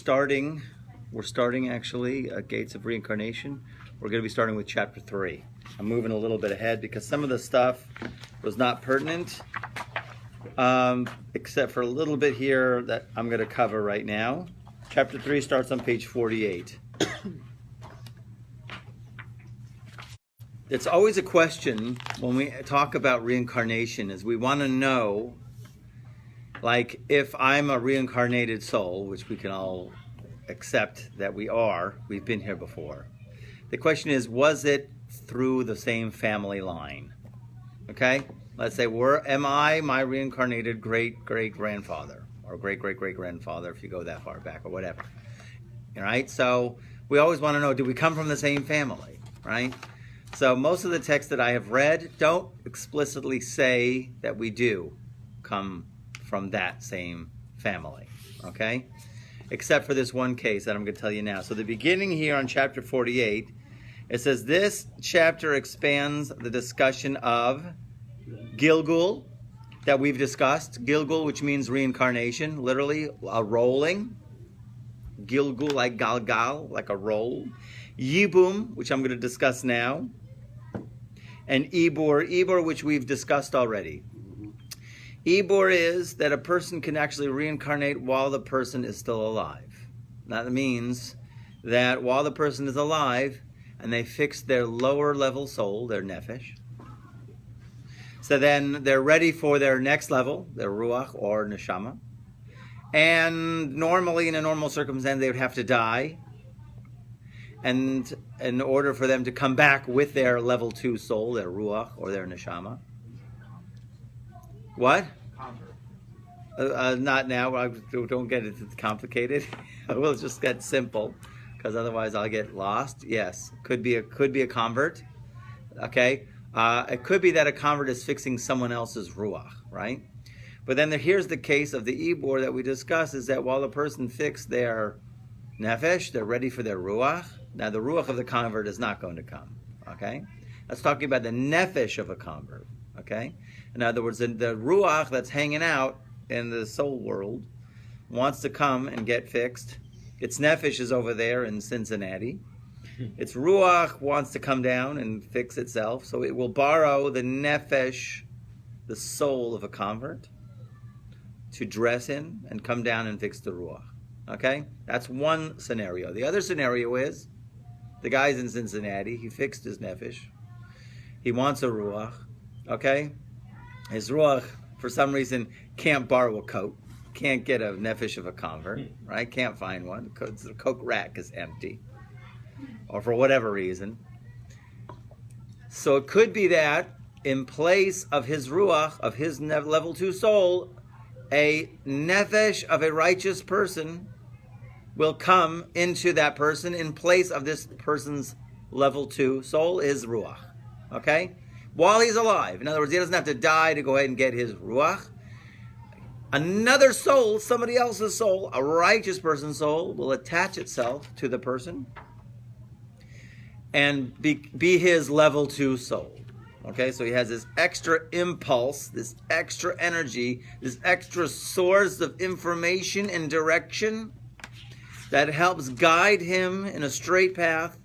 starting actually Gates of Reincarnation. We're going to be starting with chapter 3. I'm moving a little bit ahead because some of the stuff was not pertinent, except for a little bit here that I'm going to cover right now. Chapter 3 starts on page 48. It's always a question when we talk about reincarnation, is we want to know, like, if I'm a reincarnated soul, which we can all accept that we are, we've been here before. The question is, was it through the same family line? Okay? Let's say, am I my reincarnated great-great-grandfather? Or great-great-great-grandfather, if you go that far back, or whatever. All right? So we always want to know, do we come from the same family? Right? So most of the texts that I have read don't explicitly say that we do come from that same family. Okay? Except for this one case that I'm going to tell you now. So the beginning here on chapter 48, it says, this chapter expands the discussion of Gilgul that we've discussed. Gilgul, which means reincarnation, literally a rolling. Gilgul, like galgal, like a roll. Yibum, which I'm going to discuss now. And Ibur, which we've discussed already. Ibur is that a person can actually reincarnate while the person is still alive. That means that while the person is alive and they fix their lower level soul, their nefesh, so then they're ready for their next level, their ruach or neshama. And normally, in a normal circumstance, they would have to die. And in order for them to come back with their level 2 soul, their ruach or their neshama. What? Not now. Don't get it complicated. We'll just get simple, because otherwise I'll get lost. Yes, could be a convert. Okay, it could be that a convert is fixing someone else's ruach, right? But then here's the case of the ibor that we discussed, is that while the person fixed their nefesh, they're ready for their ruach. Now the ruach of the convert is not going to come. Okay, that's talking about the nefesh of a convert. Okay, in other words, the ruach that's hanging out in the soul world wants to come and get fixed. Its nefesh is over there in Cincinnati. Its ruach wants to come down and fix itself, so it will borrow the nefesh, the soul of a convert, to dress in and come down and fix the ruach. Okay? That's one scenario. The other scenario is, the guy's in Cincinnati, he fixed his nefesh, he wants a ruach, okay? His ruach, for some reason, can't borrow a coat, can't get a nefesh of a convert, right? Can't find one. The coat rack is empty, or for whatever reason. So it could be that in place of his ruach, of his level 2 soul, a nefesh of a righteous person will come into that person in place of this person's level 2 soul, his ruach. Okay? While he's alive. In other words, he doesn't have to die to go ahead and get his ruach. Another soul, somebody else's soul, a righteous person's soul, will attach itself to the person and be his level 2 soul. Okay, so he has this extra impulse, this extra energy, this extra source of information and direction that helps guide him in a straight path,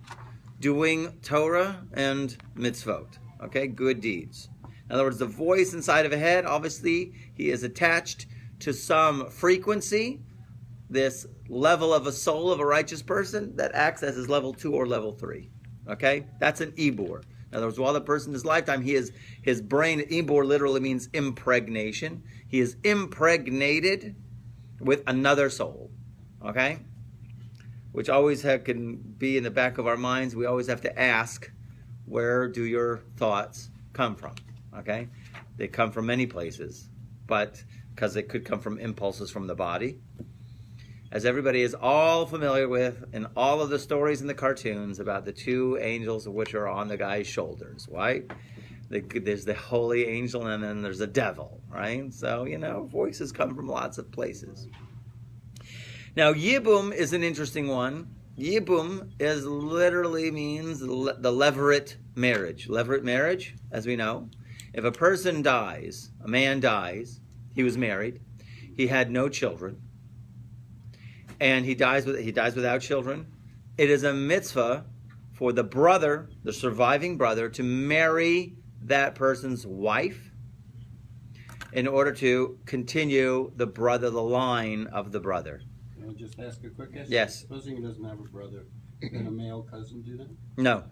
doing Torah and mitzvot. Okay, good deeds. In other words, the voice inside of a head, obviously, he is attached to some frequency, this level of a soul of a righteous person that acts as his level 2 or level 3. Okay, that's an ibor. In other words, while the person in his lifetime, his brain, ibor literally means impregnation. He is impregnated with another soul. Okay, which always can be in the back of our minds. We always have to ask, where do your thoughts come from? Okay? They come from many places, but because they could come from impulses from the body. As everybody is all familiar with in all of the stories in the cartoons about the 2 angels which are on the guy's shoulders, right? There's the holy angel and then there's a devil, right? So, voices come from lots of places. Now, Yibum is an interesting one. Yibum literally means the levirate marriage. Levirate marriage, as we know, if a person dies, a man dies, he was married, he had no children, and he dies without children, it is a mitzvah for the brother, the surviving brother, to marry that person's wife in order to continue the line of the brother. Can I just ask a quick question? Yes. Supposing he doesn't have a brother, can a male cousin do that? No.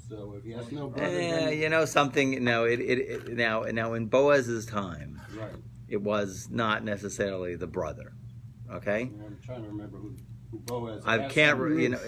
So if he has no brother, then... You know something? No. Now in Boaz's time, Right. it was not necessarily the brother. Okay. I'm trying to remember who Boaz. I can't.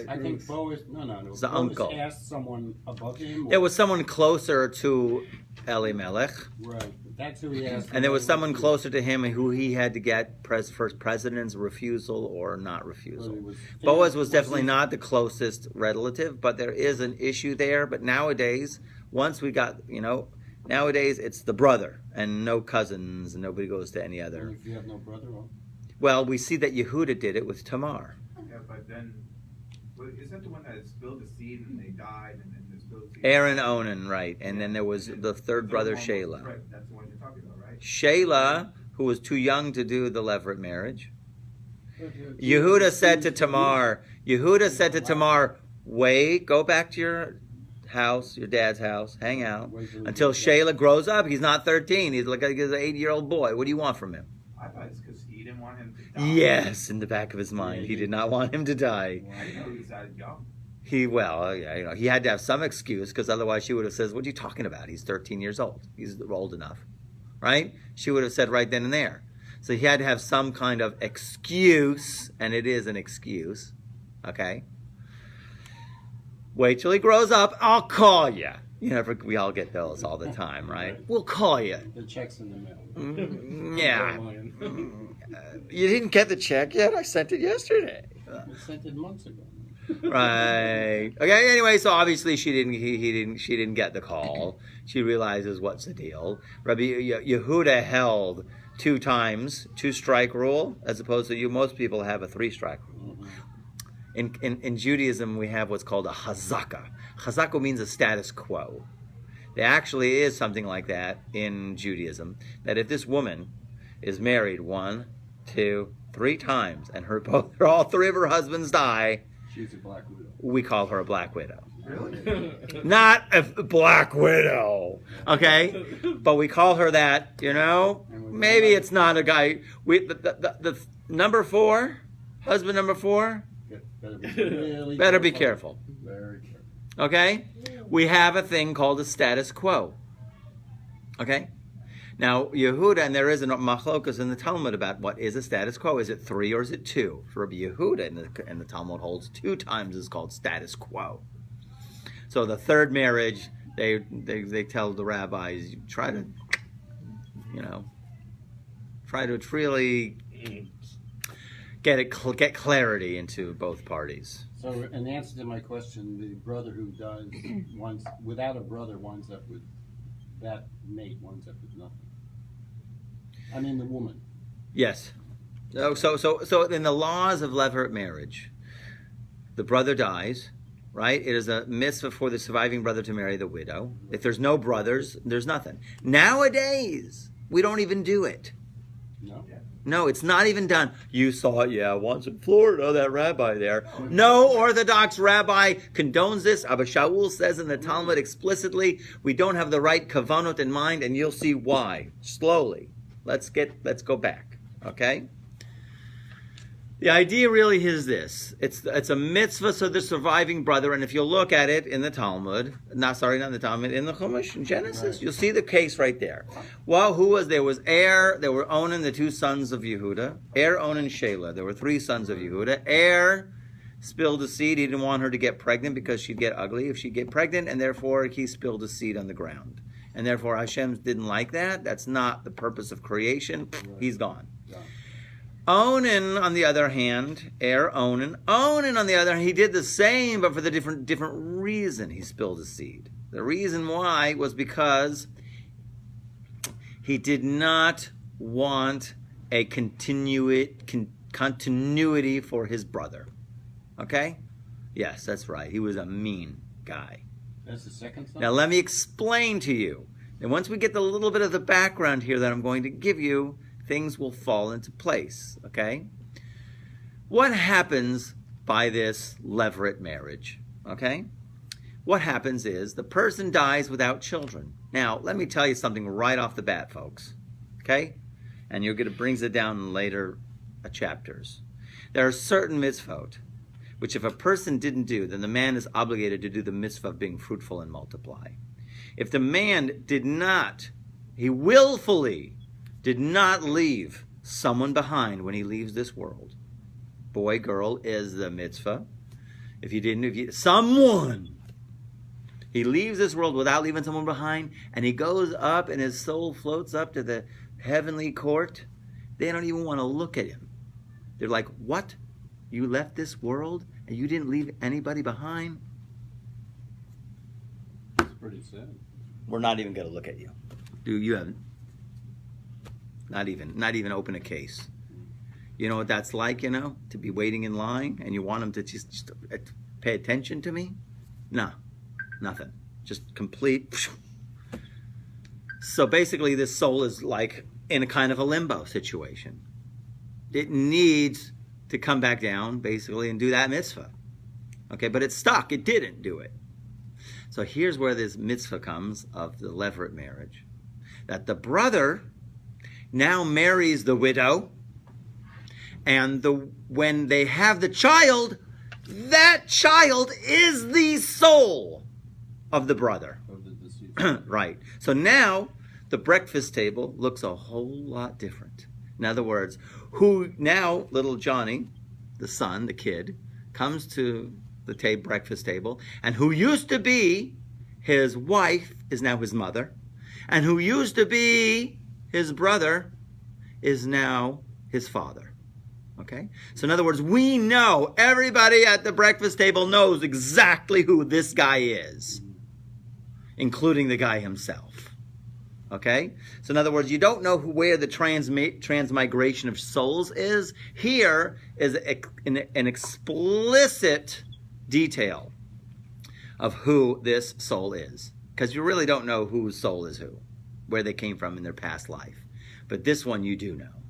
I think Boaz. No. It's the Boaz uncle. Asked someone above him. It was someone closer to Elimelech. Right. That's who he asked. And there was someone closer to him who he had to get first president's refusal or not refusal. Boaz was definitely not the closest relative, but there is an issue there. But nowadays, once we got, nowadays it's the brother and no cousins, and nobody goes to any other. If you have no brother, well, we see that Yehuda did it with Tamar. Yeah, but then, isn't the one that spilled the seed and they died and then they spilled the seed? Aaron, Onan, right. And then there was the third brother, Shelah. Right, that's the one you're talking about, right? Shelah, who was too young to do the Levirate marriage. Yehuda said to Tamar, wait, go back to your house, your dad's house, hang out, until Shelah grows up. He's not 13. He's like an 8-year-old boy. What do you want from him? I thought it's because he didn't want him to die. Yes, in the back of his mind. He did not want him to die. I didn't know he died young. He had to have some excuse, because otherwise she would have said, what are you talking about? He's 13 years old. He's old enough. Right? She would have said right then and there. So he had to have some kind of excuse, and it is an excuse. Okay? Wait till he grows up, I'll call you. We all get those all the time, right? We'll call you. the check's in the mail. Yeah. You didn't get the check yet? I sent it yesterday. I sent it months ago. Right. Okay. Anyway, so obviously she didn't get the call. She realizes what's the deal. Rabbi Yehuda held 2 times, 2-strike rule, as opposed to most people have a 3-strike rule. In Judaism, we have what's called a chazaka. Chazaka means a status quo. There actually is something like that in Judaism, that if this woman is married 1, 2, 3 times, and all 3 of her husbands die, she's a black widow. We call her a black widow. Really? Not a black widow, okay? But we call her that, Maybe it's not a guy. The number 4, husband number 4, better be careful. Very careful. Okay? We have a thing called a status quo. Okay? Now, Yehuda, and there is a machlokas in the Talmud about what is a status quo. Is it 3 or is it 2? For Rabbi Yehuda, and the Talmud holds 2 times is called status quo. So the third marriage, they tell the rabbis, try to really get clarity into both parties. So, in answer to my question, the brother who dies without a brother winds up with that mate, winds up with nothing. I mean, the woman. Yes. So in the laws of Levirate marriage, the brother dies, right? It is a mitzvah for the surviving brother to marry the widow. If there's no brothers, there's nothing. Nowadays, we don't even do it. No. No, it's not even done. You saw it, once in Florida, that rabbi there. No Orthodox rabbi condones this. Abba Shaul says in the Talmud explicitly, we don't have the right kavanot in mind, and you'll see why. Slowly. Let's go back. Okay? The idea really is this. It's a mitzvah for the surviving brother, and if you look at it in the Talmud, in the Chumash, in Genesis, you'll see the case right there. Well, there was there were Onan, the 2 sons of Yehuda, Onan, Shelah. There were 3 sons of Yehuda. Spilled a seed. He didn't want her to get pregnant because she'd get ugly if she'd get pregnant, and therefore he spilled a seed on the ground. And therefore Hashem didn't like that. That's not the purpose of creation. He's gone. Onan, on the other hand, Onan, on the other hand, he did the same, but for the different reason he spilled a seed. The reason why was because he did not want a continuity for his brother. Okay? Yes, that's right. He was a mean guy. That's the second son? Now let me explain to you. And once we get the little bit of the background here that I'm going to give you, things will fall into place, okay? what happens by this levirate marriage? Okay? What happens is the person dies without children. Now, let me tell you something right off the bat, folks. Okay? And you're going to brings it down in later chapters. There are certain mitzvot which if a person didn't do, then the man is obligated to do the mitzvah of being fruitful and multiply. If the man did not, he willfully did not leave someone behind when he leaves this world. Boy, girl is the mitzvah. Someone, he leaves this world without leaving someone behind, and he goes up and his soul floats up to the heavenly court. They don't even want to look at him. They're like, what? You left this world and you didn't leave anybody behind? It's pretty sad. We're not even going to look at you. You haven't. Not even open a case. You know what that's like, to be waiting in line and you want them to just pay attention to me? No, nothing. Just complete. So basically this soul is like in a kind of a limbo situation. It needs to come back down, basically, and do that mitzvah. Okay, but it's stuck. It didn't do it. So here's where this mitzvah comes of the levirate marriage. That the brother now marries the widow, and when they have the child, that child is the soul of the brother. Of the deceased. Right. So now the breakfast table looks a whole lot different. In other words, now little Johnny, the son, the kid, comes to the breakfast table, and who used to be his wife is now his mother, and who used to be his brother is now his father. Okay? So in other words, we know, everybody at the breakfast table knows exactly who this guy is, including the guy himself. Okay? So in other words, you don't know where the transmigration of souls is. Here is an explicit detail of who this soul is. Because you really don't know whose soul is who, where they came from in their past life. But this one you do know.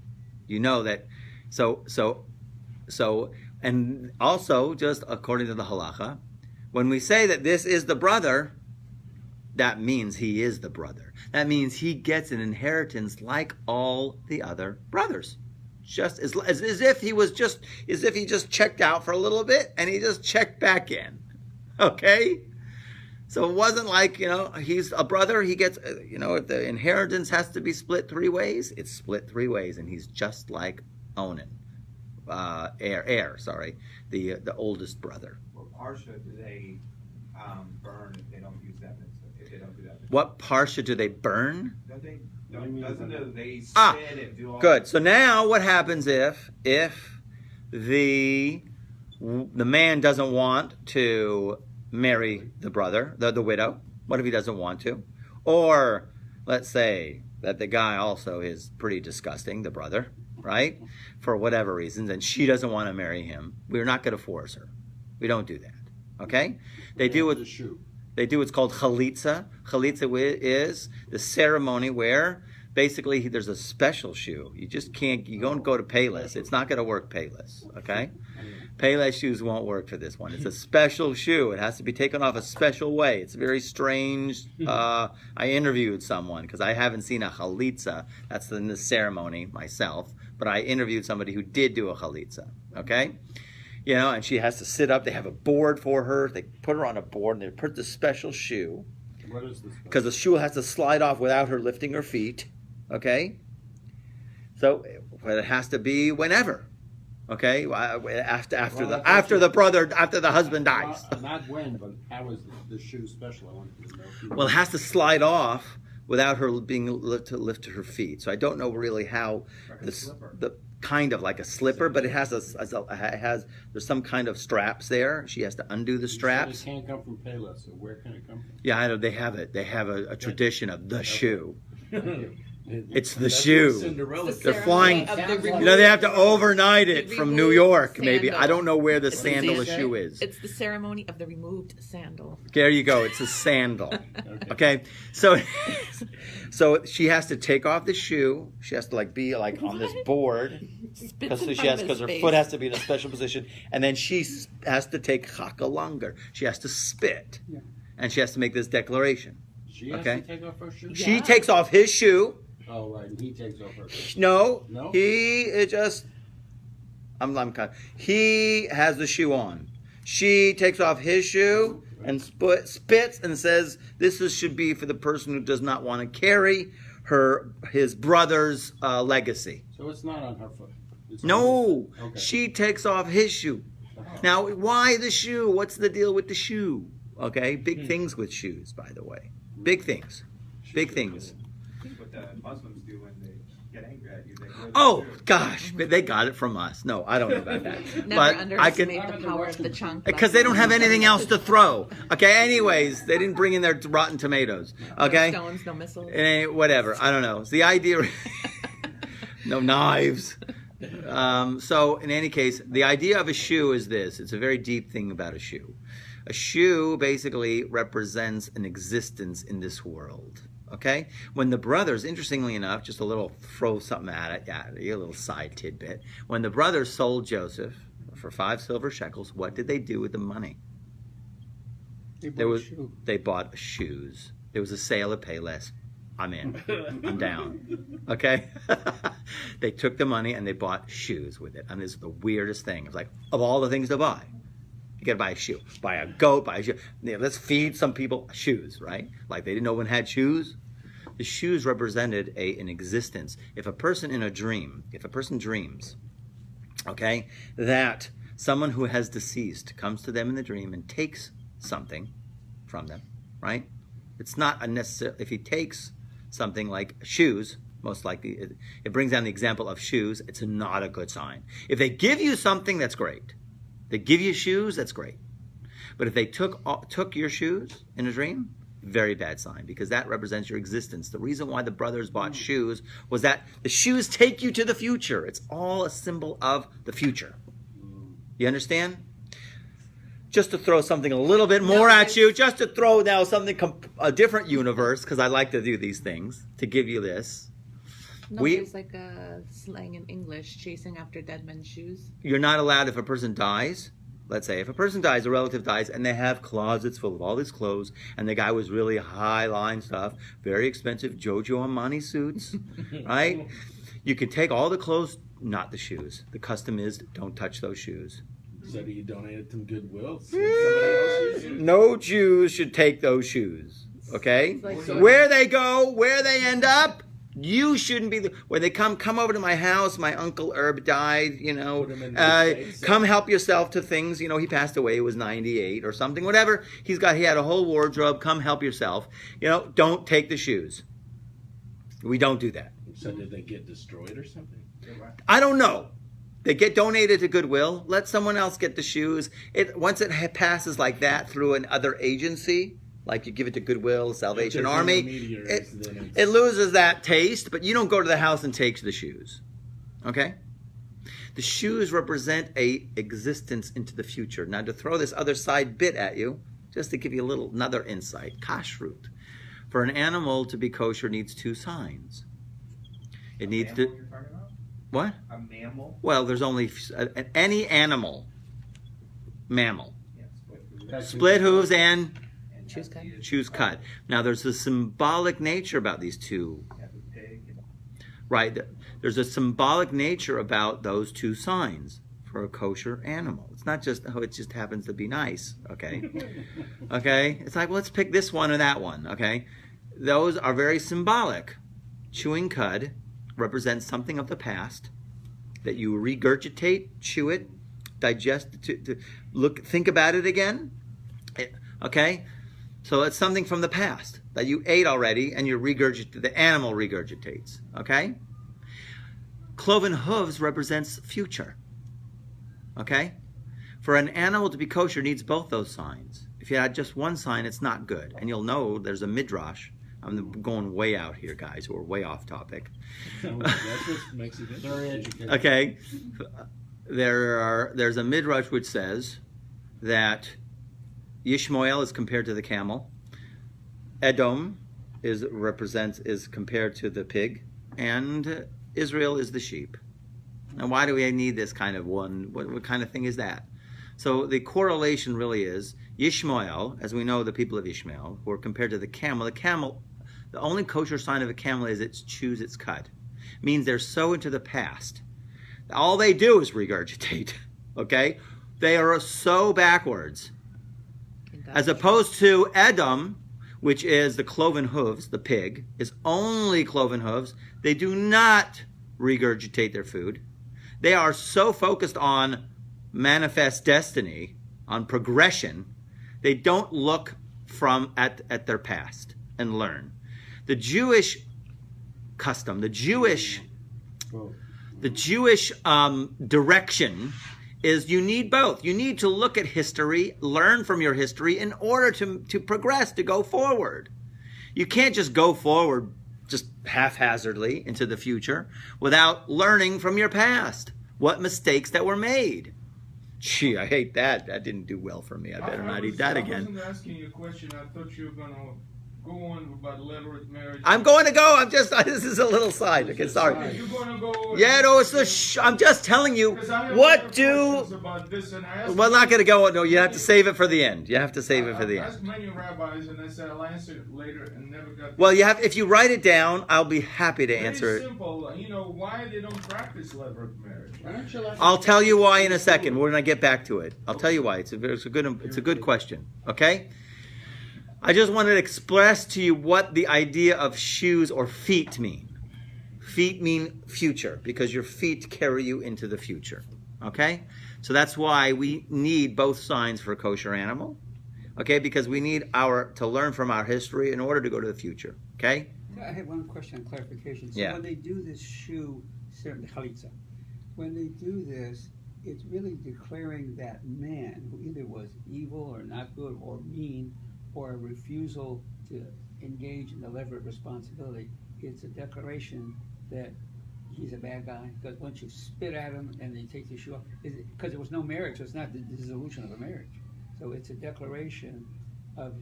You know that, and also, just according to the halacha, when we say that this is the brother, that means he is the brother. That means he gets an inheritance like all the other brothers. Just as if he just checked out for a little bit and he just checked back in. Okay? So it wasn't like, he's a brother, he gets, if the inheritance has to be split 3 ways, it's split 3 ways, and he's just like Onan. The oldest brother. Well, Parsha, do they burn if they don't use that mitzvah? If they don't do that mitzvah? What Parsha do they burn? Doesn't they spit and do all good. that? So now what happens if the man doesn't want to marry the brother, the widow? What if he doesn't want to? Or let's say that the guy also is pretty disgusting, the brother, right? For whatever reasons, and she doesn't want to marry him. We're not going to force her. We don't do that. Okay? They do what's called chalitza. Chalitza is the ceremony where basically there's a special shoe. You just can't, you don't go to Payless. It's not going to work Payless. Okay? Payless shoes won't work for this one. It's a special shoe. It has to be taken off a special way. It's very strange. I interviewed someone because I haven't seen a chalitza. That's in the ceremony myself. But I interviewed somebody who did do a chalitza. Okay? And she has to sit up. They have a board for her. They put her on a board and they put the special shoe. What is this? Because the shoe has to slide off without her lifting her feet. Okay? So it has to be whenever. Okay? After the husband dies. Not when, but how is the shoe special? I wanted to know. Well, it has to slide off without her being to lift her feet. So I don't know really how the kind of like a slipper, but it has there's some kind of straps there. She has to undo the straps. It can't come from Payless, so where can it come from? Yeah, I know they have it. They have a tradition of the shoe. It's the That's shoe. what Cinderella It's the They're flying. ceremony of the You know, they have to removed- overnight it the from New removed York, maybe. sandal. I don't know where the It's the sandal or sandal. shoe is. It's the ceremony of the removed sandal. There you go. It's a sandal. Okay. Okay, so so she has to take off the shoe. She has to be on this board Spits in because front of his her face. foot has to be in a special position, and then she has to take chakalangar. She has to spit, Yeah. and she has to make this declaration. She has Okay. to take off her shoe? She Yeah. takes off his shoe. Oh, right, and he takes off her shoe. No, No? he has the shoe on. She takes off his shoe and spits and says, should be for the person who does not want to carry his brother's legacy. So it's not on her foot? It's on No, his foot. Okay. she takes off his shoe. Oh. Now, why the shoe? What's the deal with the shoe? Okay, big things with shoes, by the way. Big things. Big things. I think what the Muslims do when they get angry at you, they wear the Oh, shoe. gosh, but they got it from us. No, I don't know about that. Never But I underestimate can, the power of the chunk. because they don't have anything else to throw. Okay, anyways, they didn't bring in their rotten tomatoes. Okay? No stones, no missiles. Whatever, I don't know. It's the idea, no knives. So in any case, the idea of a shoe is this. It's a very deep thing about a shoe. A shoe basically represents an existence in this world. Okay? When the brothers, interestingly enough, just a little throw something at it, a little side tidbit. When the brothers sold Joseph for 5 silver shekels, what did they do with the money? They bought shoes. There was a sale of pay less. I'm in. I'm down. Okay? They took the money and they bought shoes with it. And this is the weirdest thing. It's like, of all the things to buy, you gotta buy a shoe. Buy a goat, buy a shoe. Yeah, let's feed some people shoes, right? Like they didn't know one had shoes. The shoes represented an existence. If a person dreams, okay, that someone who has deceased comes to them in the dream and takes something from them, right? It's not unnecessary. If he takes something like shoes, most likely, it brings down the example of shoes, it's not a good sign. If they give you something, that's great. They give you shoes, that's great. But if they took your shoes in a dream, very bad sign, because that represents your existence. The reason why the brothers bought shoes was that the shoes take you to the future. It's all a symbol of the future. You understand? Just to throw something a little bit more at you, just to throw now something, a different universe, because I like to do these things, to give you this. No, there's like a slang in English, chasing after dead men's shoes. You're not allowed, if a person dies, let's say, if a person dies, a relative dies, and they have closets full of all his clothes, and the guy was really high-line stuff, very expensive Jojo Armani suits, right? You can take all the clothes, not the shoes. The custom is, don't touch those shoes. So do you donate it to Goodwill? Somebody else use it? No Jews should take those shoes, okay? Like Where they go, where they end up, you shouldn't be when they come over to my house. My uncle Herb died, Put him in the States, come help yourself to things. He passed away. He was 98 or something, whatever. He had a whole wardrobe. Come help yourself. Don't take the shoes. We don't do that. So did they get destroyed or something? I don't know. They get donated to Goodwill. Let someone else get the shoes. Once it passes like that through another agency, like you give it to Goodwill, Salvation If there's Army, intermediaries, then it loses that taste, but you don't go to the house and take the shoes. Okay? The shoes represent a existence into the future. Now, to throw this other side bit at you, just to give you another insight, kashrut. For an animal to be kosher needs 2 signs. It needs Mammal to... you're talking about? What? A mammal? Well, there's only any animal, mammal, Yeah, split hooves and Choose cut. shoes cut. Now, there's a symbolic nature about these two, right? There's a symbolic nature about those 2 signs for a kosher animal. It's not just, it just happens to be nice, okay? Okay? It's like, well, let's pick this one or that one, okay? Those are very symbolic. Chewing cud represents something of the past that you regurgitate, chew it, digest, think about it again, okay? So it's something from the past that you ate already and you regurgitate, the animal regurgitates, okay? Cloven hooves represents future, okay? For an animal to be kosher needs both those signs. If you had just one sign, it's not good. And you'll know there's a midrash I'm going way out here, guys. We're way off topic. No, that's what makes it Very educated. Okay, there's a midrash which says that Yishmael is compared to the camel, Edom is compared to the pig, and Israel is the sheep. Now, why do we need this kind of one? What kind of thing is that? So the correlation really is Yishmael, as we know, the people of Ishmael, who are compared to the camel. The only kosher sign of a camel is it chews its cud. Means they're so into the past. All they do is regurgitate. Okay? They are so backwards. As opposed to Edom, which is the cloven hooves, the pig, is only cloven hooves. They do not regurgitate their food. They are so focused on manifest destiny, on progression, they don't look at their past and learn. The Jewish custom, the Jewish direction is you need both. You need to look at history, learn from your history in order to progress, to go forward. You can't just go forward just haphazardly into the future without learning from your past. What mistakes that were made. Gee, I hate that. That didn't do well for me. I better not eat that again. I wasn't asking you a question. I thought you were going to go on about levirate marriage. I'm going to go. This is a little side. Okay, sorry. You're going to go. Yeah, no, it's I'm just telling you what do. About this and I Well, not going to go. No, you have to save it for the end. You have to save it for the I end. asked many rabbis and I said I'll answer it later and never got. Well, you have. If you write it down, I'll be happy to answer Very it. simple. You know why they don't practice levirate marriage. I'll tell you why in a second. We're going to get back to it. I'll tell you why. It's a good question. Okay. I just wanted to express to you what the idea of shoes or feet mean. Feet mean future because your feet carry you into the future. Okay? So that's why we need both signs for a kosher animal. Okay? Because we need to learn from our history in order to go to the future. Okay? I have one question on clarification. So Yeah. when they do this shoe ceremony, chalitza, when they do this, it's really declaring that man who either was evil or not good or mean or a refusal to engage in the levirate responsibility. It's a declaration that he's a bad guy. Because once you spit at him and they take the shoe off, because there was no marriage, so it's not the dissolution of a marriage. So it's a declaration of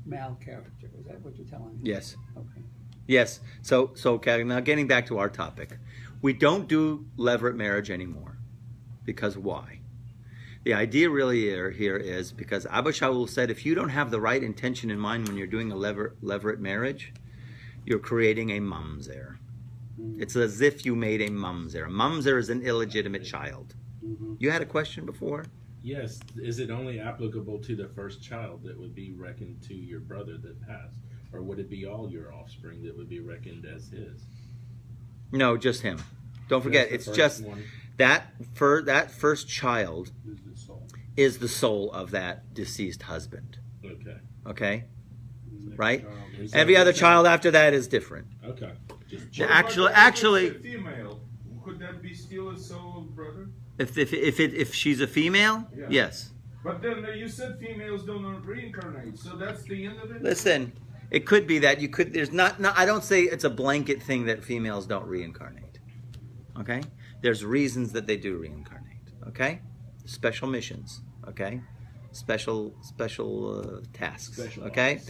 mal character. Is that what you're telling me? Yes. Okay. Yes. So okay, now getting back to our topic. We don't do levirate marriage anymore. Because why? The idea really here is because Abba Shaul said if you don't have the right intention in mind when you're doing a levirate marriage, you're creating a mamzer. It's as if you made a mamzer. A mamzer is an illegitimate child. You had a question before? Yes. Is it only applicable to the first child that would be reckoned to your brother that passed? Or would it be all your offspring that would be reckoned as his? No, just him. Don't forget, it's just that first child is the soul of that deceased husband. Okay. Okay? Right? Is Every that other the child after that is different. Okay. Just Actually, female, could that be still a soul brother? if she's a female, Yeah. yes. But then you said females don't reincarnate, so that's the end of it. Listen, it could be that you could. There's not. I don't say it's a blanket thing that females don't reincarnate. Okay. There's reasons that they do reincarnate. Okay. Special missions. Okay. Special tasks. Okay.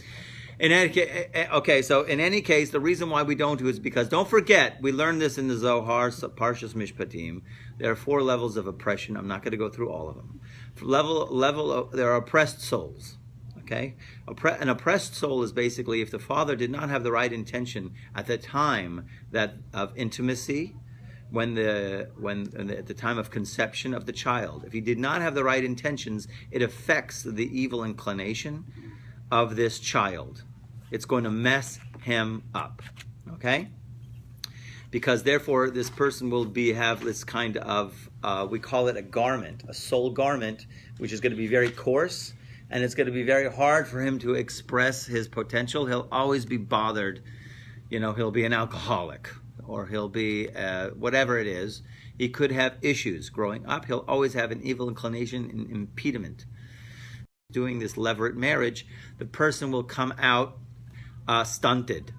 In any case, so in any case, the reason why we don't do it is because don't forget we learned this in the Zohar, Parshas Mishpatim. There are 4 levels of oppression. I'm not going to go through all of them. There are oppressed souls. Okay, an oppressed soul is basically if the father did not have the right intention at the time of intimacy, at the time of conception of the child. If he did not have the right intentions, it affects the evil inclination of this child. It's going to mess him up. Okay? Because therefore this person will have this kind of, we call it a garment, a soul garment, which is going to be very coarse, and it's going to be very hard for him to express his potential. He'll always be bothered. He'll be an alcoholic, or he'll be whatever it is. He could have issues growing up. He'll always have an evil inclination and impediment. Doing this levirate marriage, the person will come out stunted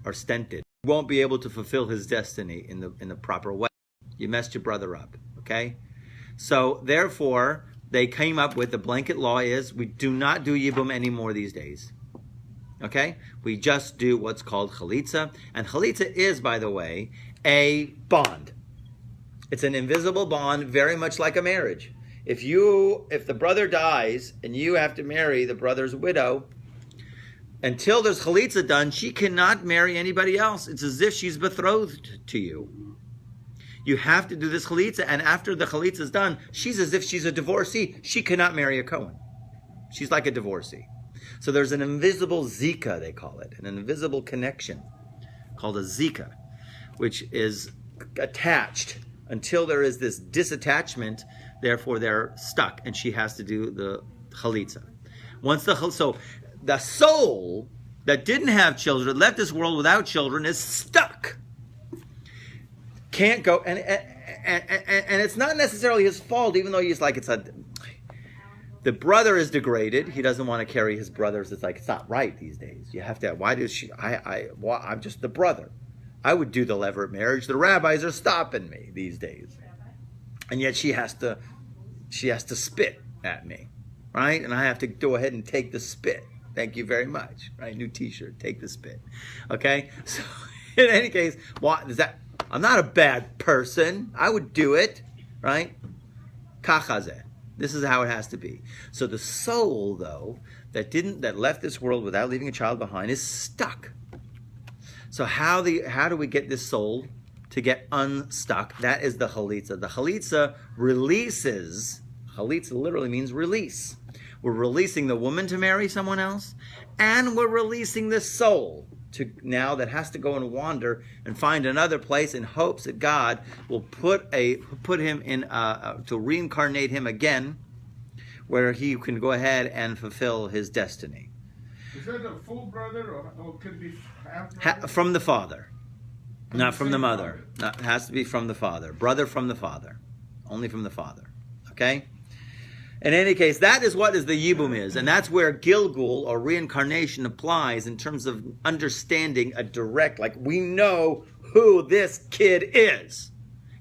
or stented. He won't be able to fulfill his destiny in the proper way. You messed your brother up, okay? So therefore, they came up with the blanket law is we do not do yibum anymore these days. Okay? We just do what's called chalitza. And chalitza is, by the way, a bond. It's an invisible bond, very much like a marriage. If the brother dies and you have to marry the brother's widow, until there's chalitza done, she cannot marry anybody else. It's as if she's betrothed to you. You have to do this chalitza, and after the chalitza is done, she's as if she's a divorcee. She cannot marry a Cohen. She's like a divorcee. So there's an invisible zika, they call it, an invisible connection called a zika, which is attached until there is this disattachment. Therefore, they're stuck, and she has to do the chalitza. So the soul that didn't have children, left this world without children, is stuck. Can't go, and it's not necessarily his fault, even though he's like, the brother is degraded. He doesn't want to carry his brothers. It's like, it's not right these days. You have to, why does she, I'm just the brother. I would do the levirate marriage. The rabbis are stopping me these days. And yet she has to spit at me, right? And I have to go ahead and take the spit. Thank you very much, right? New t-shirt, take the spit. Okay? So in any case, I'm not a bad person. I would do it, right? Kachazeh. This is how it has to be. So the soul, though, that left this world without leaving a child behind is stuck. So how do we get this soul to get unstuck? That is the chalitza. The chalitza releases. Chalitza literally means release. We're releasing the woman to marry someone else, and we're releasing the soul to now that has to go and wander and find another place in hopes that God will put him in to reincarnate him again, where he can go ahead and fulfill his destiny. Is that a full brother or could be half? From the father, not from the mother. It has to be from the father. Brother from the father, only from the father. Okay. In any case, that is what the yibum is, and that's where Gilgul or reincarnation applies in terms of understanding a direct, like we know who this kid is,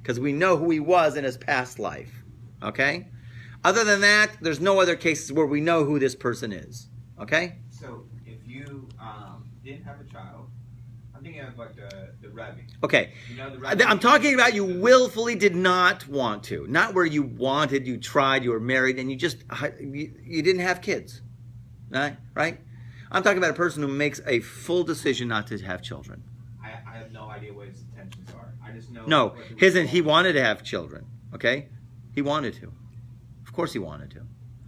because we know who he was in his past life. Okay? Other than that, there's no other cases where we know who this person is. Okay? So if you didn't have a child, I'm thinking of like the Rabbi. Okay. You know, the Rabbi, I'm talking about you willfully did not want to. Not where you wanted, you tried, you were married, and you didn't have kids. Right? I'm talking about a person who makes a full decision not to have children. I have no idea what his intentions are. I just know. No, he wanted to have children. Okay? He wanted to. Of course he wanted to.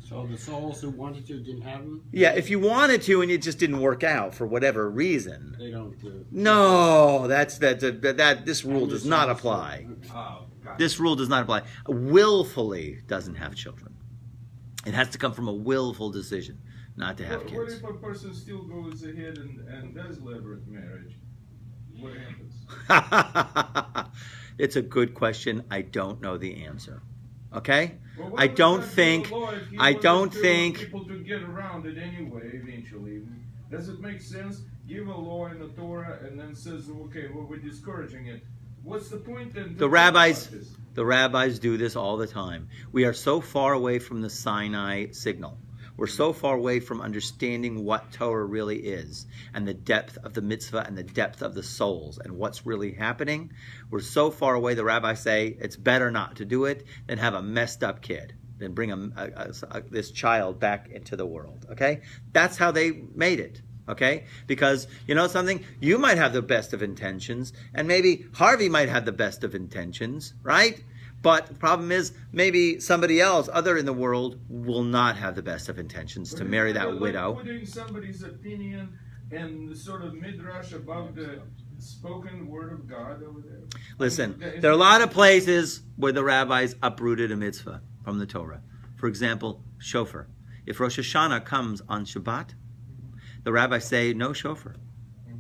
So the souls who wanted to didn't have them? Yeah, if you wanted to and it just didn't work out for whatever reason. They don't. No, this rule does not apply. Oh, gotcha. This rule does not apply. Willfully doesn't have children. It has to come from a willful decision not to have What kids. if a person still goes ahead and does levirate marriage? What happens? It's a good question. I don't know the answer. Okay? Well, I don't think people to get around it anyway eventually. Does it make sense? Give a law in the Torah and then says, okay, well, we're discouraging it. What's the point then? The rabbis do this all the time. We are so far away from the Sinai signal. We're so far away from understanding what Torah really is and the depth of the mitzvah and the depth of the souls and what's really happening. We're so far away, the rabbis say, it's better not to do it than have a messed up kid, than bring this child back into the world. Okay? That's how they made it. Okay? Because, you know something? You might have the best of intentions, and maybe Harvey might have the best of intentions, right? But the problem is, maybe somebody else, other in the world, will not have the best of intentions to marry that widow. Putting somebody's opinion and the sort of midrash above the spoken word of God over there. Listen, there are a lot of places where the rabbis uprooted a mitzvah from the Torah. For example, shofar. If Rosh Hashanah comes on Shabbat, the rabbis say no shofar.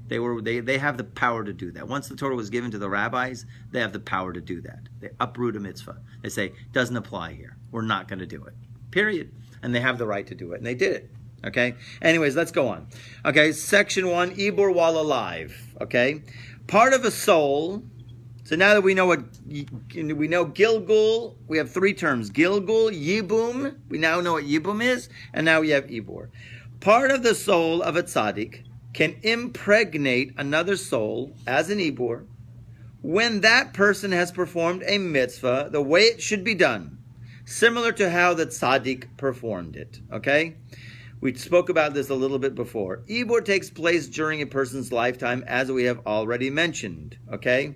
They have the power to do that. Once the Torah was given to the rabbis, they have the power to do that. They uproot a mitzvah. They say, doesn't apply here. We're not going to do it. Period. And they have the right to do it. And they did it. Okay? Anyways, let's go on. Okay, section 1, Ibor while alive. Okay? Part of a soul. So now that we know Gilgul, we have 3 terms. Gilgul, Yibum. We now know what Yibum is. And now we have Ibor. Part of the soul of a tzaddik can impregnate another soul as an Ibor when that person has performed a mitzvah the way it should be done, similar to how the tzaddik performed it. Okay? We spoke about this a little bit before. Ibor takes place during a person's lifetime, as we have already mentioned. Okay?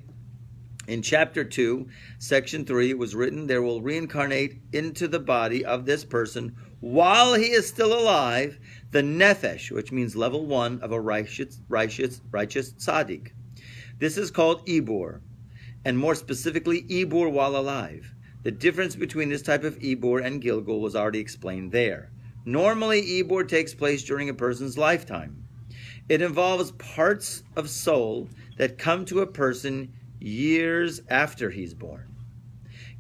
In chapter 2, section 3, it was written, there will reincarnate into the body of this person while he is still alive, the nefesh, which means level 1 of a righteous tzaddik. This is called Ibor, and more specifically, Ibor while alive. The difference between this type of Ibor and Gilgul was already explained there. Normally, Ibor takes place during a person's lifetime. It involves parts of soul that come to a person years after he's born.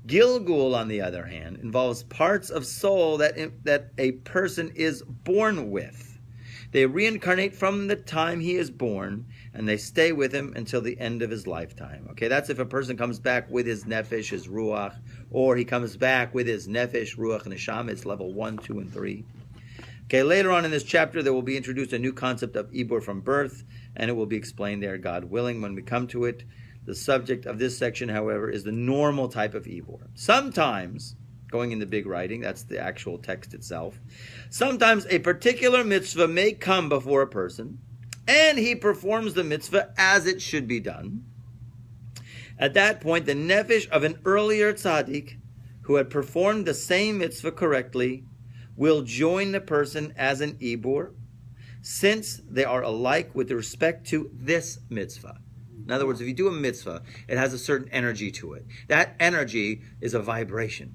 Gilgul, on the other hand, involves parts of soul that a person is born with. They reincarnate from the time he is born, and they stay with him until the end of his lifetime. Okay, that's if a person comes back with his nefesh, his ruach, or he comes back with his nefesh, ruach, and neshama. It's level 1, 2, and 3. Okay, later on in this chapter, there will be introduced a new concept of Ibor from birth, and it will be explained there, God willing, when we come to it. The subject of this section, however, is the normal type of Ibor. Sometimes, going in the big writing, that's the actual text itself, sometimes a particular mitzvah may come before a person, and he performs the mitzvah as it should be done. At that point, the nefesh of an earlier tzaddik who had performed the same mitzvah correctly will join the person as an Ibor, since they are alike with respect to this mitzvah. In other words, if you do a mitzvah, it has a certain energy to it. That energy is a vibration.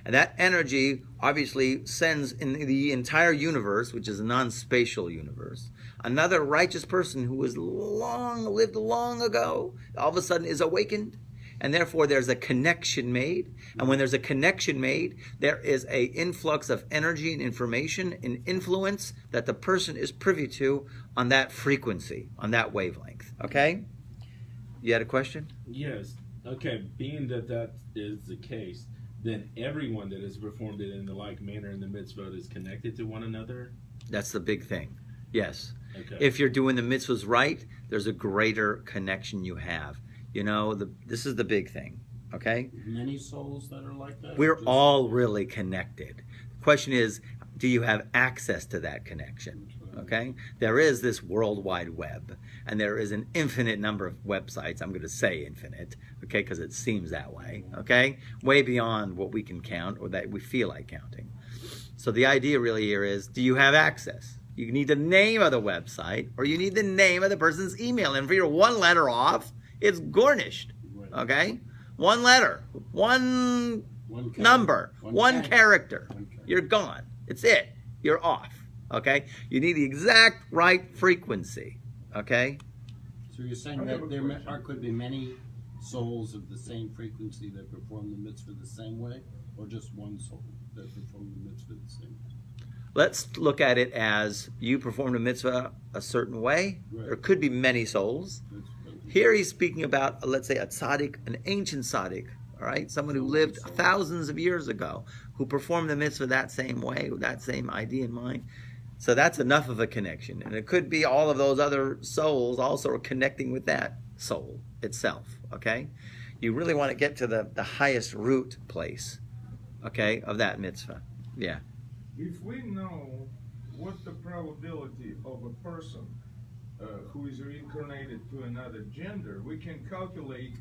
And that energy obviously sends in the entire universe, which is a non-spatial universe, another righteous person who was lived long ago, all of a sudden is awakened. And therefore there's a connection made. And when there's a connection made, there is an influx of energy and information and influence that the person is privy to on that frequency, on that wavelength. Okay? You had a question? Yes. Okay, being that is the case, then everyone that has performed it in the like manner in the mitzvah is connected to one another? That's the big thing. Yes. Okay. If you're doing the mitzvahs right, there's a greater connection you have. You know, this is the big thing. Okay? Many souls that are like that? We're Just- all really connected. The question is, do you have access to that connection? Okay? There is this World Wide Web, and there is an infinite number of websites. I'm going to say infinite, okay, because it seems that way, okay? Way beyond what we can count or that we feel like counting. So the idea really here is, do you have access? You need the name of the website, or you need the name of the person's email. And if you're one letter off, it's garnished, okay? One letter, one number, one character. You're gone. It's it. You're off. Okay? You need the exact right frequency. Okay? So you're saying that there could be many souls of the same frequency that perform the mitzvah the same way, or just one soul that perform the mitzvah the same way? Let's look at it as you performed a mitzvah a certain way. Right. There could be many souls. Here he's speaking about, let's say, a tzaddik, an ancient tzaddik, all right? Someone who lived thousands of years ago, who performed the mitzvah that same way, with that same idea in mind. So that's enough of a connection. And it could be all of those other souls also are connecting with that soul itself, okay? You really want to get to the highest root place, okay, of that mitzvah. Yeah. If we know what the probability of a person who is reincarnated to another gender, we can calculate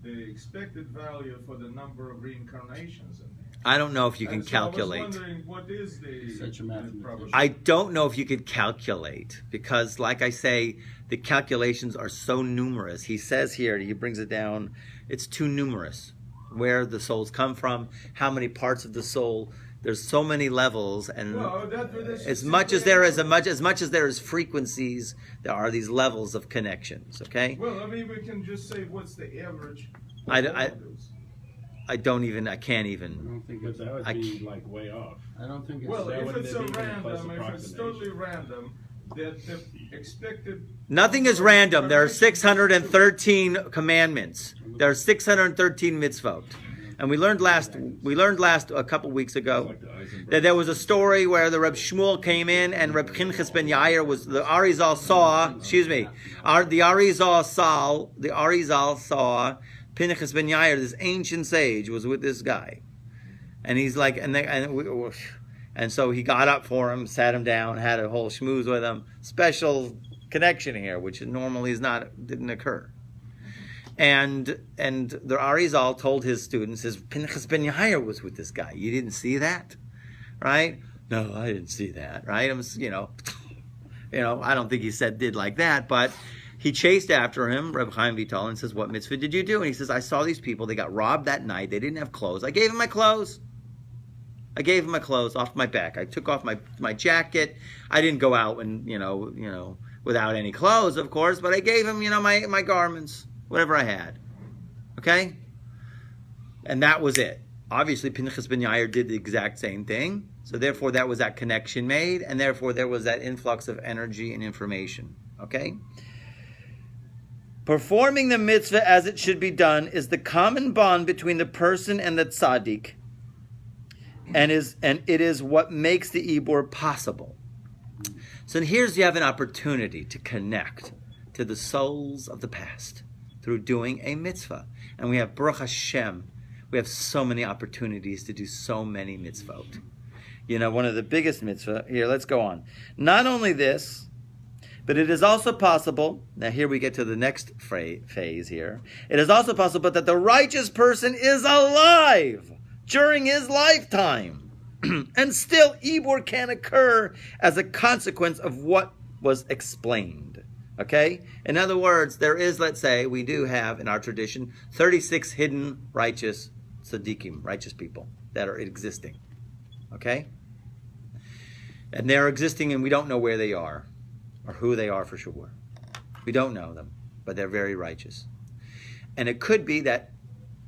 the expected value for the number of reincarnations in there. I don't know if you can And so calculate. I was wondering, what is Such a the mathematician. probability? I don't know if you could calculate because, like I say, the calculations are so numerous. He says here, he brings it down, it's too numerous. Where the souls come from, how many parts of the soul. There's so many levels, and Well, as much as there is frequencies, there are these levels of connections. Okay. Well, I mean, we can just say what's the average. I I can't I even. don't think But it's. that would I be like way off. I don't think it's. Well, that if wouldn't it's be a even a close random, if it's totally random, that the expected. Nothing is random. There are 613 commandments. There are 613 mitzvot. And we learned last a couple weeks ago Like the Eisenberg. that there was a story where the Reb Shmuel came in and Reb Pinchas ben Yair was the Arizal saw. The Arizal saw Pinchas ben Yair, this ancient sage, was with this guy, and he's like, and so he got up for him, sat him down, had a whole schmooze with him. Special connection here, which normally didn't occur. And the Arizal told his students, his Pinchas ben Yair was with this guy. You didn't see that, right? No, I didn't see that, right? I don't think he did like that, but he chased after him, Reb Chaim Vital, and says, "What mitzvah did you do?" And he says, "I saw these people. They got robbed that night. They didn't have clothes. I gave them my clothes. Off my back. I took off my jacket. I didn't go out and without any clothes, of course, but I gave him my garments." Whatever I had, okay? And that was it. Obviously, Pinchas ben Yair did the exact same thing. So therefore, that was that connection made, and therefore there was that influx of energy and information, okay? Performing the mitzvah as it should be done is the common bond between the person and the tzaddik, and it is what makes the ibur possible. So here's you have an opportunity to connect to the souls of the past through doing a mitzvah. And we have, Baruch Hashem, we have so many opportunities to do so many mitzvot. One of the biggest mitzvah, here, let's go on. Not only this, but it is also possible, now here we get to the next phase here, it is also possible that the righteous person is alive during his lifetime. And still, ibur can occur as a consequence of what was explained. Okay? In other words, there is, let's say, we do have in our tradition 36 hidden righteous tzaddikim, righteous people that are existing. Okay? And they're existing and we don't know where they are or who they are for sure. We don't know them, but they're very righteous. And it could be that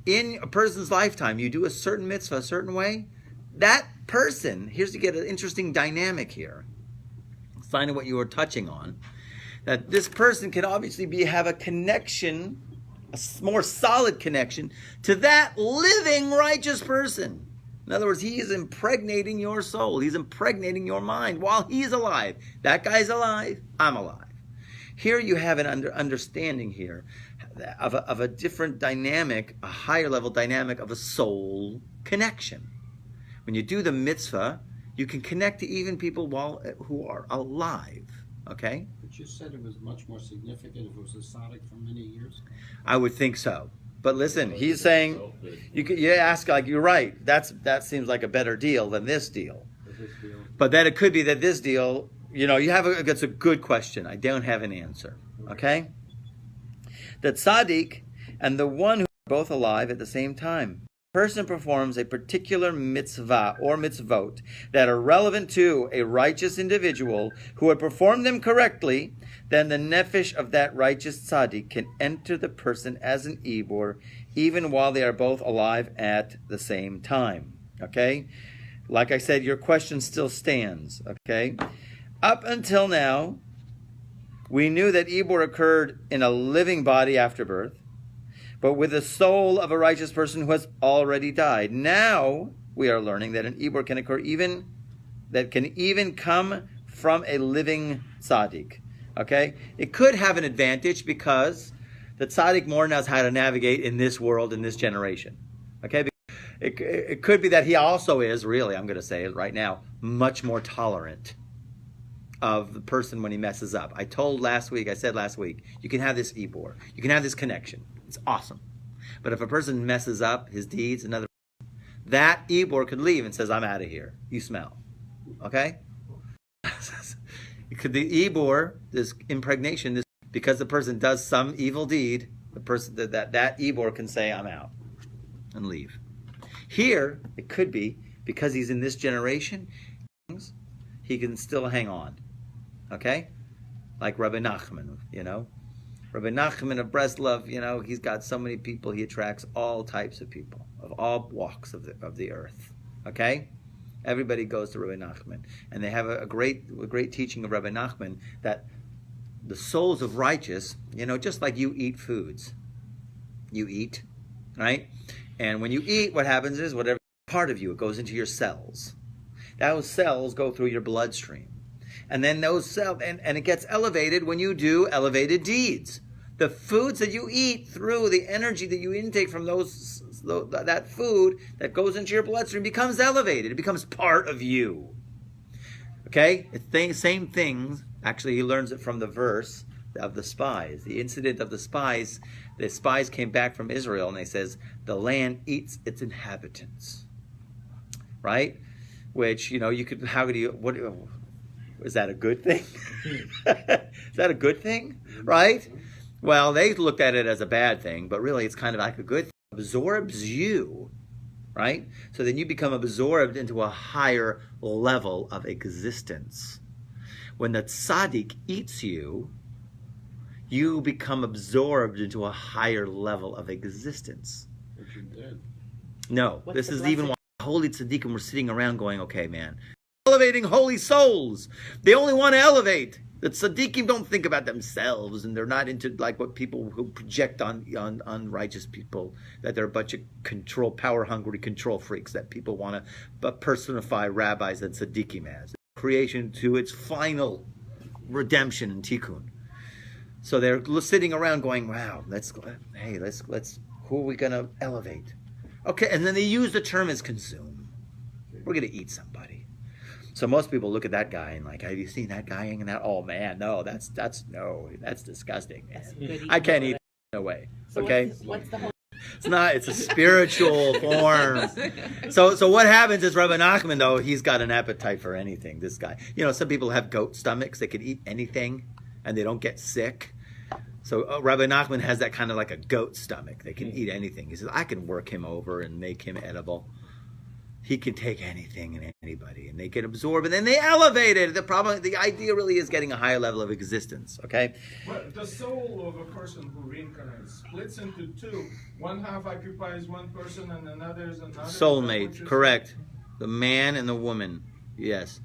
in a person's lifetime, you do a certain mitzvah a certain way, that person, here's to get an interesting dynamic here. Sign of what you were touching on. That this person can obviously have a connection, a more solid connection, to that living righteous person. In other words, he is impregnating your soul. He's impregnating your mind while he's alive. That guy's alive, I'm alive. Here you have an understanding here of a different dynamic, a higher level dynamic of a soul connection. When you do the mitzvah, you can connect to even people who are alive. Okay? But you said it was much more significant if it was a tzaddik for many years. I would think so. But listen, he's saying you ask, like, you're right. That seems like a better deal than this deal. But then it could be that this deal, it's a good question. I don't have an answer. Okay? The tzaddik and the one who are both alive at the same time. Person performs a particular mitzvah or mitzvot that are relevant to a righteous individual who had performed them correctly, then the nefesh of that righteous tzaddik can enter the person as an ibur, even while they are both alive at the same time. Okay? Like I said, your question still stands. Okay? Up until now, we knew that ibur occurred in a living body after birth, but with the soul of a righteous person who has already died. Now we are learning that an ibur can occur even come from a living tzaddik. Okay? It could have an advantage because the tzaddik more knows how to navigate in this world, in this generation. Okay? It could be that he also is, really, I'm going to say it right now, much more tolerant of the person when he messes up. I said last week, you can have this ibur. You can have this connection. It's awesome. But if a person messes up his deeds, that ibur could leave and says, I'm out of here. You smell. Okay? It could be ibur, this impregnation, because the person does some evil deed, the person that ibur can say, I'm out and leave. Here, it could be because he's in this generation, he can still hang on. Okay? Like Rabbi Nachman, Rabbi Nachman of Breslov, he's got so many people. He attracts all types of people of all walks of the earth. Okay, everybody goes to Rabbi Nachman, and they have a great teaching of Rabbi Nachman that the souls of righteous, just like you eat foods, you eat, right? And when you eat, what happens is whatever part of you, it goes into your cells. Those cells go through your bloodstream. And then those cells, and it gets elevated when you do elevated deeds. The foods that you eat through the energy that you intake from that food that goes into your bloodstream becomes elevated. It becomes part of you. Okay? Same things. Actually, he learns it from the verse of the spies. The incident of the spies came back from Israel and they says, the land eats its inhabitants. Right? Which, what is that a good thing? Is that a good thing? Right? Well, they looked at it as a bad thing, but really it's kind of like a good thing. It absorbs you, right? So then you become absorbed into a higher level of existence. When the tzaddik eats you, you become absorbed into a higher level of existence. But you're dead. No, What's this the is blessing? even why holy tzaddikim were sitting around going, okay, man, elevating holy souls. They only want to elevate. The tzaddikim don't think about themselves, and they're not into like what people who project on righteous people, that they're a bunch of power-hungry control freaks that people want to personify rabbis and tzaddikim as. Creation to its final redemption and tikkun. So they're sitting around going, wow, let's who are we going to elevate? Okay, and then they use the term as consume. We're going to eat somebody. So most people look at that guy and like, have you seen that guy hanging out? Oh man, no, that's disgusting. Man. I can't eat no way. So Okay, what's the whole? it's a spiritual form. So what happens is Rabbi Nachman, though, he's got an appetite for anything. This guy, some people have goat stomachs; they can eat anything, and they don't get sick. So Rabbi Nachman has that kind of like a goat stomach. They can eat anything. He says, I can work him over and make him edible. He can take anything and anybody, and they get absorbed, and then they elevate it. The idea really is getting a higher level of existence, okay? But the soul of a person who reincarnates splits into two. One half occupies one person, and another is another. Soulmate, correct. The man and the woman, yes.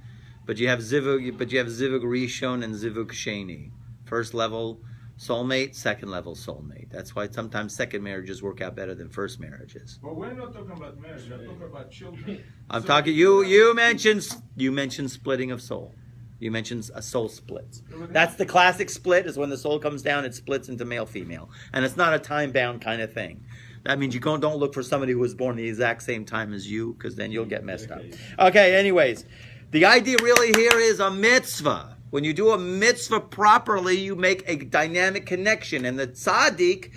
But you have zivug rishon and zivug sheni. First level soulmate, second level soulmate. That's why sometimes second marriages work out better than first marriages. But we're not talking about marriage. We're talking about children. I'm talking. You mentioned splitting of soul. You mentioned a soul split. That's the classic split. Is when the soul comes down, it splits into male, female, and it's not a time bound kind of thing. That means you don't look for somebody who was born the exact same time as you, because then you'll get messed up. Okay. Anyways, the idea really here is a mitzvah. When you do a mitzvah properly, you make a dynamic connection. And the tzaddik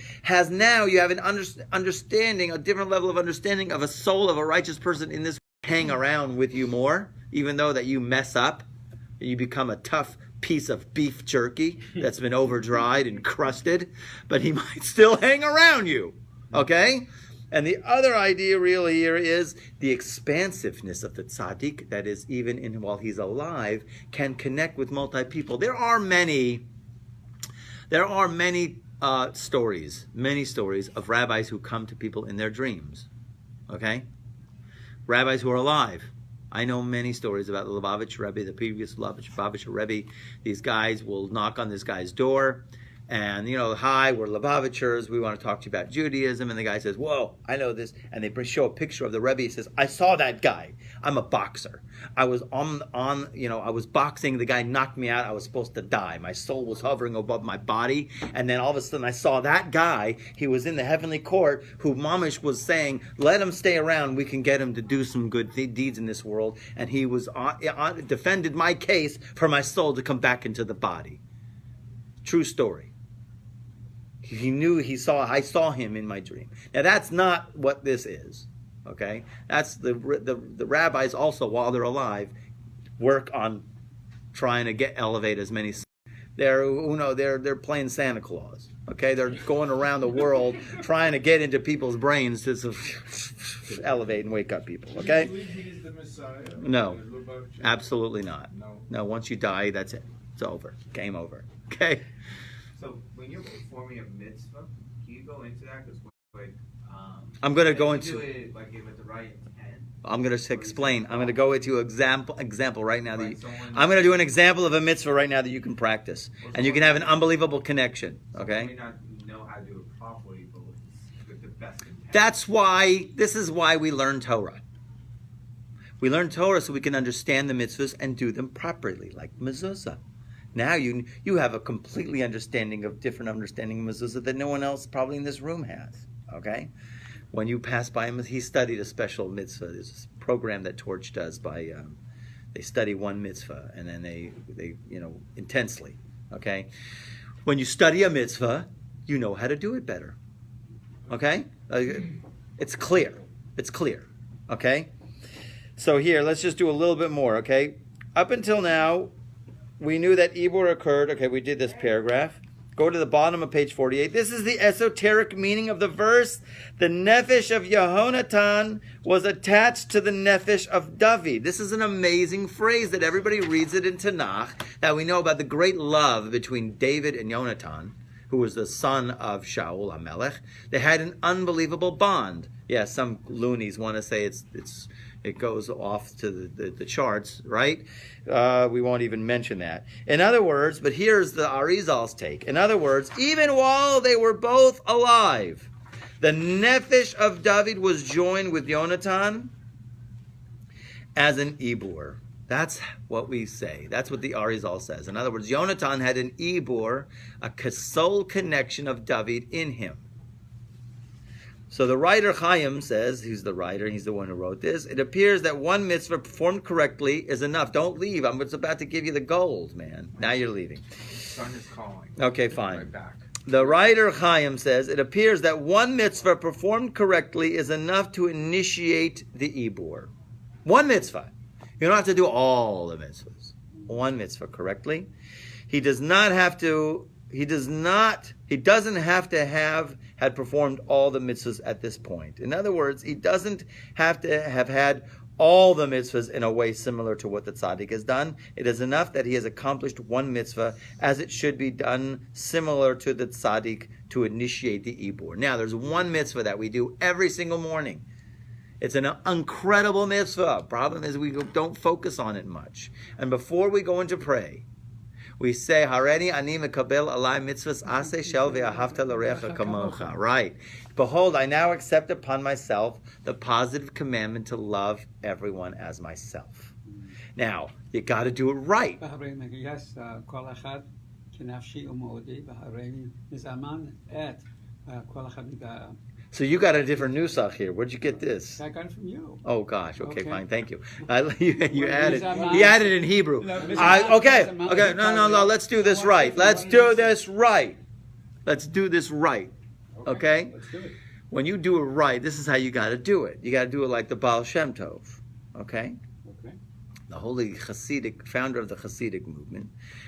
you have an understanding, a different level of understanding of a soul of a righteous person in this hang around with you more, even though that you mess up, you become a tough piece of beef jerky that's been over dried and crusted, but he might still hang around you, okay? And the other idea really here is the expansiveness of the tzaddik, that is, even while he's alive, can connect with multi-people. There are many stories of rabbis who come to people in their dreams, okay? Rabbis who are alive. I know many stories about the Lubavitch Rebbe, the previous Lubavitch Rebbe. These guys will knock on this guy's door, and, hi, we're Lubavitchers, we want to talk to you about Judaism. And the guy says, whoa, I know this. And they show a picture of the Rebbe. He says, I saw that guy. I'm a boxer. I was I was boxing. The guy knocked me out. I was supposed to die. My soul was hovering above my body. And then all of a sudden I saw that guy. He was in the heavenly court, who Mamish was saying, let him stay around. We can get him to do some good deeds in this world. And he was defended my case for my soul to come back into the body. True story. I saw him in my dream. Now that's not what this is, okay? That's the rabbis also, while they're alive, work on trying to elevate as many. They're playing Santa Claus, okay? They're going around the world trying to get into people's brains to elevate and wake up people, okay? Do you believe he is the Messiah? No, Lubavitcher? absolutely not. No, once you die, that's it. It's over. Game over, okay? So when you're performing a mitzvah, can you go into that? Because like, I'm going to go if you into. do it like with the right intent. I'm going to explain. I'm going to go into example right now. Like someone- I'm going to do an example of a mitzvah right now that you can practice, and you can have an unbelievable connection. Someone Okay. may not know how to do it properly, but with the best intent. That's why. This is why we learn Torah. We learn Torah so we can understand the mitzvahs and do them properly, like mezuzah. Now you have a completely different understanding of mezuzah that no one else probably in this room has. Okay. When you pass by him, he studied a special mitzvah. There's a program that Torch does by, they study one mitzvah and then they intensely, okay? When you study a mitzvah, you know how to do it better, okay? It's clear, okay? So here, let's just do a little bit more, okay? Up until now, we knew that Ibur occurred, okay, we did this paragraph. Go to the bottom of page 48. This is the esoteric meaning of the verse. The nefesh of Yehonatan was attached to the nefesh of David. This is an amazing phrase that everybody reads it in Tanakh, that we know about the great love between David and Yonatan, who was the son of Shaul HaMelech. They had an unbelievable bond. Yeah, some loonies want to say it goes off to the charts, right? We won't even mention that. In other words, but here's the Arizal's take. In other words, even while they were both alive, the nefesh of David was joined with Yonatan as an ibur. That's what we say. That's what the Arizal says. In other words, Yonatan had an ibur, a soul connection of David in him. So the writer Chaim says, he's the writer, he's the one who wrote this, it appears that one mitzvah performed correctly is enough. Don't leave. I'm just about to give you the gold, man. Now you're leaving. Son is calling. Okay, fine. Right back. The writer Chaim says, it appears that one mitzvah performed correctly is enough to initiate the ibur. One mitzvah. You don't have to do all the mitzvahs. One mitzvah correctly. He doesn't have to have had performed all the mitzvahs at this point. In other words, he doesn't have to have had all the mitzvahs in a way similar to what the tzaddik has done. It is enough that he has accomplished one mitzvah as it should be done similar to the tzaddik to initiate the ibur. Now, there's one mitzvah that we do every single morning. It's an incredible mitzvah. Problem is we don't focus on it much. And before we go into pray, we say, Hareni ani mekabel alai mitzvahs aseh shel ve'ahavta l'recha kamocha. Right. Behold, I now accept upon myself the positive commandment to love everyone as myself. Now, you got to do it right. Yes, כל אחד כנפשי ומאודי, והריני מזמן את כל אחד So you got a different nusach here. Where'd you get this? I got it from you. Oh gosh. Okay, Okay. fine. Thank you. You added. He added in Hebrew. Okay. No. Let's do this right. Let's do this right. Okay. Let's do it. When you do it right, this is how you got to do it. You got to do it like the Baal Shem Tov. Okay. Okay. The holy Hasidic founder of the Hasidic movement.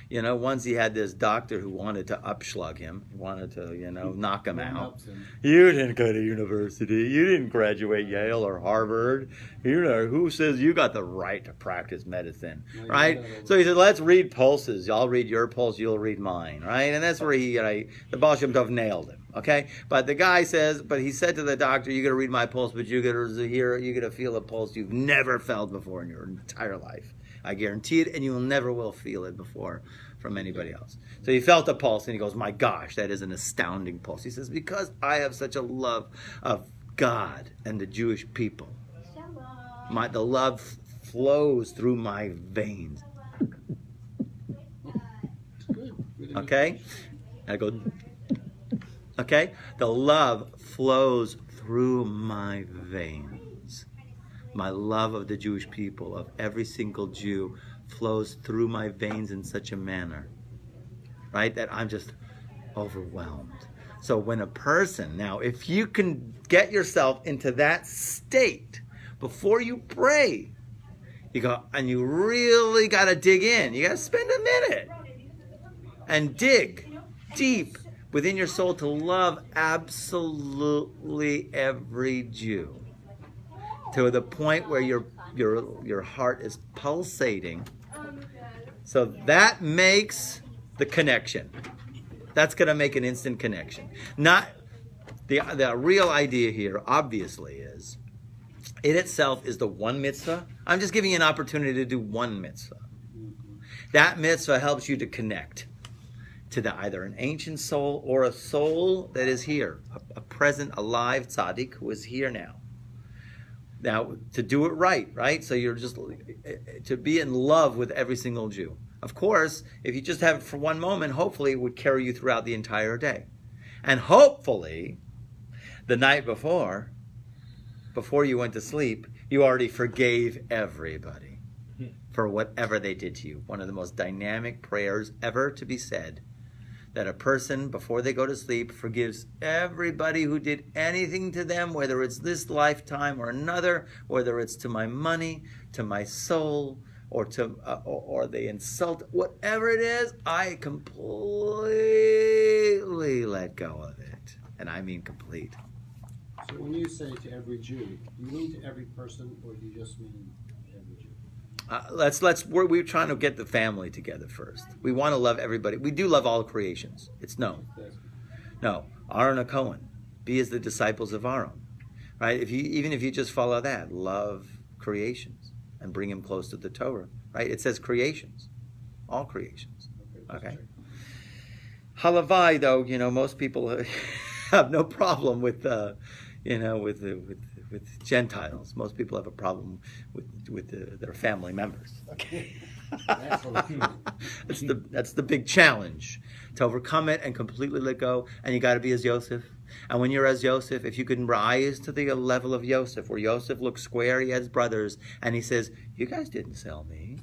You know, once he had this doctor who wanted to upschlug him, wanted to, knock him out. You didn't go to university. You didn't graduate Yale or Harvard. Who says you got the right to practice medicine, right? So he said, let's read pulses. I'll read your pulse. You'll read mine, right? And that's where the Baal Shem Tov nailed him. Okay, but the guy says, but he said to the doctor, "You're gonna read my pulse, but you're gonna feel a pulse you've never felt before in your entire life. I guarantee it, and you never will feel it before from anybody else." So he felt a pulse, and he goes, "My gosh, that is an astounding pulse." He says, "Because I have such a love of God and the Jewish people, the love flows through my veins." Okay, I go. Okay? The love flows through my veins. My love of the Jewish people, of every single Jew, flows through my veins in such a manner, right, that I'm just overwhelmed. So when a person, now, if you can get yourself into that state before you pray, you go, and you really got to dig in. You got to spend a minute and dig deep within your soul to love absolutely every Jew, to the point where your heart is pulsating. So that makes the connection. That's going to make an instant connection. Not the real idea here, obviously, is it itself is the one mitzvah. I'm just giving you an opportunity to do one mitzvah. That mitzvah helps you to connect to either an ancient soul or a soul that is here, a present, alive tzaddik who is here now. Now, to do it right? So you're just to be in love with every single Jew. Of course, if you just have it for one moment, hopefully it would carry you throughout the entire day. And hopefully, the night before you went to sleep, you already forgave everybody for whatever they did to you. One of the most dynamic prayers ever to be said, that a person, before they go to sleep, forgives everybody who did anything to them, whether it's this lifetime or another, whether it's to my money, to my soul, or to or they insult, whatever it is, I completely let go of it. And I mean complete. So when you say to every Jew, do you mean to every person, or do you just mean every Jew? We're trying to get the family together first. We want to love everybody. We do love all creations. It's no. Aaron and Cohen, be as the disciples of Aaron, right? Even if you just follow that, love creations and bring him close to the Torah, right? It says creations, all creations. Okay. Halavai, though, most people have no problem with Gentiles. Most people have a problem with their family members. Okay, that's the big challenge, to overcome it and completely let go. And you got to be as Yosef. And when you're as Yosef, if you can rise to the level of Yosef, where Yosef looks square, he has brothers, and he says, "You guys didn't sell me.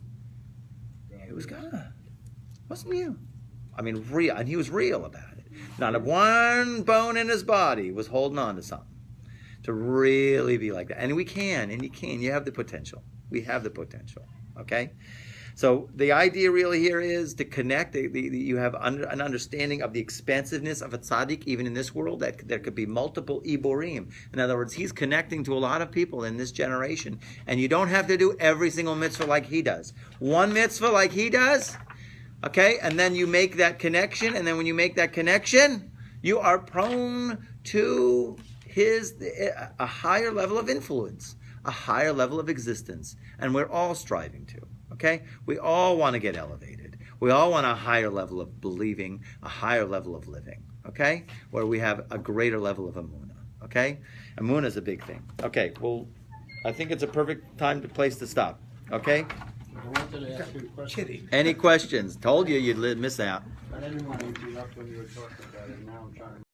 It was God. It wasn't you." I mean, real, and he was real about it. Not a one bone in his body was holding on to something. To really be like that. And we can, and you can. You have the potential. We have the potential. Okay? So the idea really here is to connect. You have an understanding of the expansiveness of a tzaddik, even in this world, that there could be multiple iborim. In other words, he's connecting to a lot of people in this generation. And you don't have to do every single mitzvah like he does. One mitzvah like he does, okay? And then you make that connection. And then when you make that connection, you are prone to a higher level of influence, a higher level of existence. And we're all striving to, okay? We all want to get elevated. We all want a higher level of believing, a higher level of living, okay? Where we have a greater level of emunah, okay? Emunah is a big thing. Okay, well, I think it's a perfect place to stop, okay? I wanted to ask you a question. Any questions? Told you you'd miss out. I didn't want to interrupt when you were talking about it. Now I'm trying to